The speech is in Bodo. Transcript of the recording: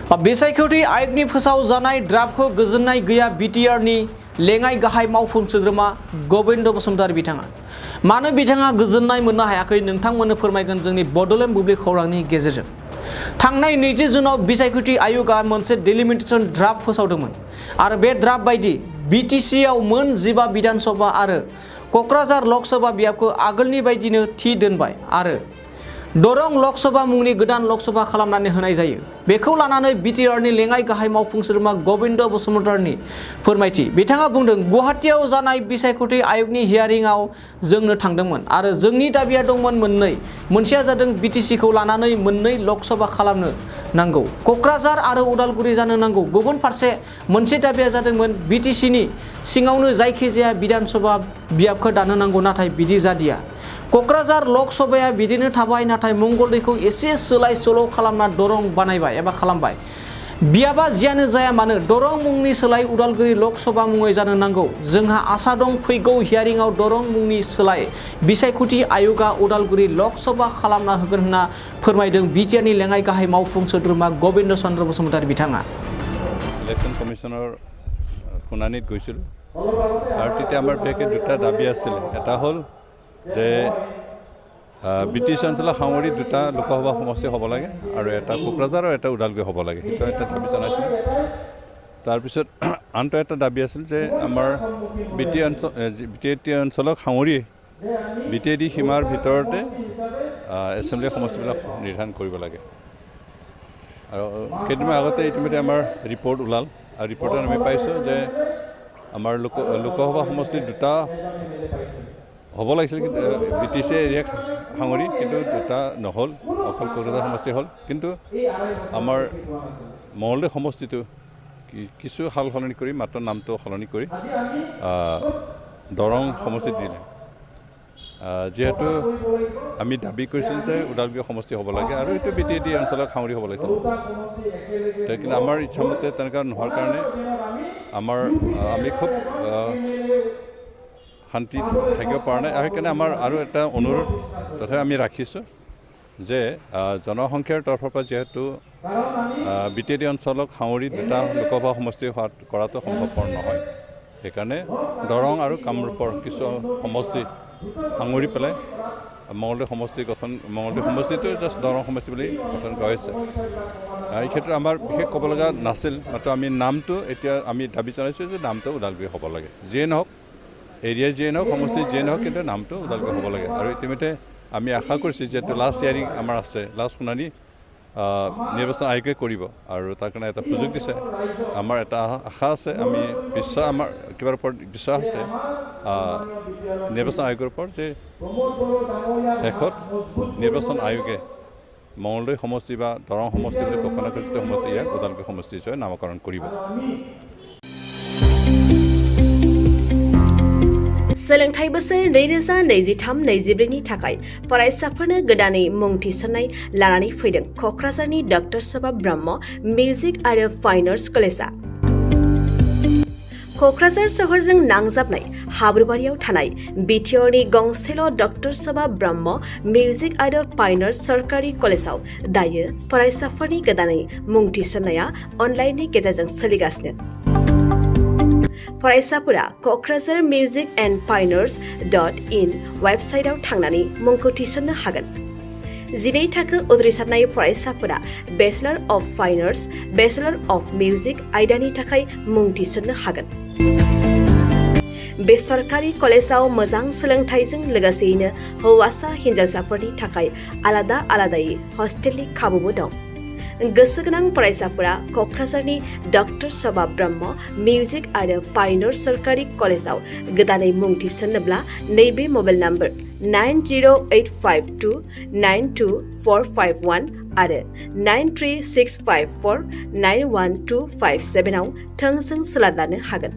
बिसायख'थि आयगनि फोसाव जानाय ड्राफ्टखौ गोजोननाय गैया बिटिआरनि लेङाइ गाहाय मावफुं सोद्रोमा गबिन्द बसुमतारी बिथाङा मानो बिथाङा गोजोननाय मोननो हायाखै नोंथांमोननो फोरमायगोन जोंनि बड'लेण्ड बुब्लि खौरांनि गेजेरजों थांनाय 20 जुनाव बिसायख'थि आय'गा मोनसे डिलिमिटेशन ड्राफ्ट फोसावदोंमोन आरो बे ड्राफ्ट बायदि बिटिसि आव मोन 15 विधानसभा आरो क'क्राझार लकसभा बियाबखौ आगोलनि बायदिनो थि दोनबाय आरो दरं लकसभा मुंनि गोदान लकसभा खालामनानै होनाय जायो बेखौ लानानै बिटिआरनि लेङाइ गाहाय मावफुं सोद्रोमा गबिन्द बसुमतारीनि फोरमायथि बिथाङा बुंदों गुवाहाटीआव जानाय बिसायख'थि आय'गनि हियारिंआव जोंनो थांदोंमोन आरो जोंनि दाबिया दंमोन मोननै मोनसेया जादों बिटिसिखौ लानानै मोननै लकसभा खालामनो नांगौ क'क्राझार आरो उदालगुरि जानो नांगौ गुबुन फारसे मोनसे दाबिया जादोंमोन बिटिसिनि सिङावनो जायखिजाया विधानसभा बियाबखौ दानो नांगौ नाथाय बिदि जादिया क'क्राझार लकसभाया बिदिनो थाबाय नाथाय मंगलदैखौ एसे सोलाय सोल' खालामना दरं बानायबाय एबा खालामबाय बियाबा जियानो जाया मानो दरं मुंनि सोलाय उदालगुरि लकसभा मुङै जानो नांगौ जोंहा आसा दं फैगौ हियारिंआव दरं मुंनि सोलाय बिसायख'थि आय'गा उदालगुरि लकसभा खालामना होगोन होनना फोरमायदों बिटिआरनि लेङाइ गाहाय मावफुं सोद्रोमा गबिन्द चन्द्र बसुमतारी बिथाङा इलेक्शन कमिशনৰ শুনানিত গৈছিল আৰু তেতিয়া আমাৰ বেকে দুটা দাবী আছিল এটা হ'ল যে বিটিছ অঞ্চলৰ সামৰি দুটা লোকসভা সমষ্টি হ'ব লাগে আৰু এটা কোকৰাঝাৰ আৰু এটা উদালগুৰি হ'ব লাগে সেইটো এটা দাবী জনাইছিল তাৰপিছত আনটো এটা দাবী আছিল যে আমাৰ বিটিএটি অঞ্চলক সামৰি বিটিএডি সীমাৰ ভিতৰতে এছেম্বলি সমষ্টিবিলাক নিৰ্ধাৰণ কৰিব লাগে আৰু কেইদিনমান আগতে ইতিমধ্যে আমাৰ ৰিপৰ্ট ওলাল আৰু ৰিপৰ্টত আমি পাইছোঁ যে আমাৰ লোকসভা সমষ্টি দুটা হ'ব লাগিছিল কিন্তু বিটিচি এৰিয়াক সাঙুৰি কিন্তু দুটা নহ'ল অকল কোকৰাঝাৰ সমষ্টি হ'ল কিন্তু আমাৰ মঙলদৈ সমষ্টিটো কিছু সাল সলনি কৰি মাত্ৰ নামটো সলনি কৰি দৰং সমষ্টিত দিলে যেহেতু আমি দাবী কৰিছিলোঁ যে উদালগুৰি সমষ্টি হ'ব লাগে আৰু এইটো বিটিএডি অঞ্চলক সাঙুৰি হ'ব লাগিছিল কিন্তু আমাৰ ইচ্ছামতে তেনেকুৱা নোহোৱাৰ কাৰণে আমি খুব শান্তি থাকিব পৰা নাই আৰু সেইকাৰণে আমাৰ আৰু এটা অনুৰোধ তথাপি আমি ৰাখিছোঁ যে জনসংখ্যাৰ তৰফৰ পৰা যিহেতু বিটিএডি অঞ্চলক সাঙুৰি দুটা লোকসভা সমষ্টি কৰাটো সম্ভৱপৰ নহয় সেইকাৰণে দৰং আৰু কামৰূপৰ কিছু সমষ্টি সাঙুৰি পেলাই মঙলদৈ সমষ্টিটো জাষ্ট দৰং সমষ্টি বুলি গঠন কৰা হৈছে এই ক্ষেত্ৰত আমাৰ বিশেষ ক'ব লগা নাছিল মাত্ৰ আমি নামটো এতিয়া আমি দাবী জনাইছোঁ যে নামটো ওদালগুৰি হ'ব লাগে যিয়ে নহওক এৰিয়া যিয়ে নহওক সমষ্টি যিয়ে নহওক কিন্তু নামটো ওদালগুৰি হ'ব লাগে আৰু ইতিমধ্যে আমি আশা কৰিছোঁ যিহেতু লাষ্ট হিয়াৰিং আমাৰ আছে লাষ্ট শুনানি নিৰ্বাচন আয়োগে কৰিব আৰু তাৰ কাৰণে এটা সুযোগ দিছে আমাৰ এটা আশা আছে আমি আমাৰ কিবাৰ ওপৰত বিশ্বাস আছে নিৰ্বাচন আয়োগৰ ওপৰত যে শেষত নিৰ্বাচন আয়োগে মঙলদৈ সমষ্টি বা দৰং সমষ্টি বুলি ঘোষণা কৰিছে সমষ্টি ইয়াক ওদালগুৰি সমষ্টি হিচাপে নামকৰণ কৰিব सोलोंथाइ बोसोर 2023-24 नि थाखाय फरायसाफोरनो गोदानै मुं थिसननाय लानानै फैदों क'क्राझारनि डक्टर सभा ब्रह्म मिउजिक आरो फाइन आर्ट्स कलेजआ क'क्राझार सहरजों नांजाबनाय हाब्रुबारियाव थानाय बिटिआरनि गंसेल' डक्टर सभा ब्रह्म मिउजिक आरो फाइन आर्ट्स सरकारि कलेजआव दायो फरायसाफोरनि गोदानै मुं थिसननाया अनलाइननि गेजेरजों सोलिगासिनो फरायसाफोरा क'क्राझार मिउजिक एन्ड फाइन आर्ट्स.in वेबसाइटआव थांनानै मुंखौ थिसननो हागोन 12 थाखो उद्रिसारनाय फरायसाफोरा bachelor of fine arts bachelor of music आयदानि थाखाय मुं थिसननो हागोन बे सरकारि कलेजआव मोजां सोलोंथाइजों लोगोसेयैनो हौवासा हिन्जावसाफोरनि थाखाय आलादा आलादायै हस्टेलनि खाबुबो दं गोसो गोनां फरायसाफोरा क'क्राझारनि डक्टर सभा ब्रह्म मिउजिक आरो फाइन आर्ट्स सरकारि कलेजआव गोदानै मुं थिसननोब्ला नैबे मबाइल नम्बर 9085292451 आरो 93654912557 आव थोंजों सोलाद लानो हागोन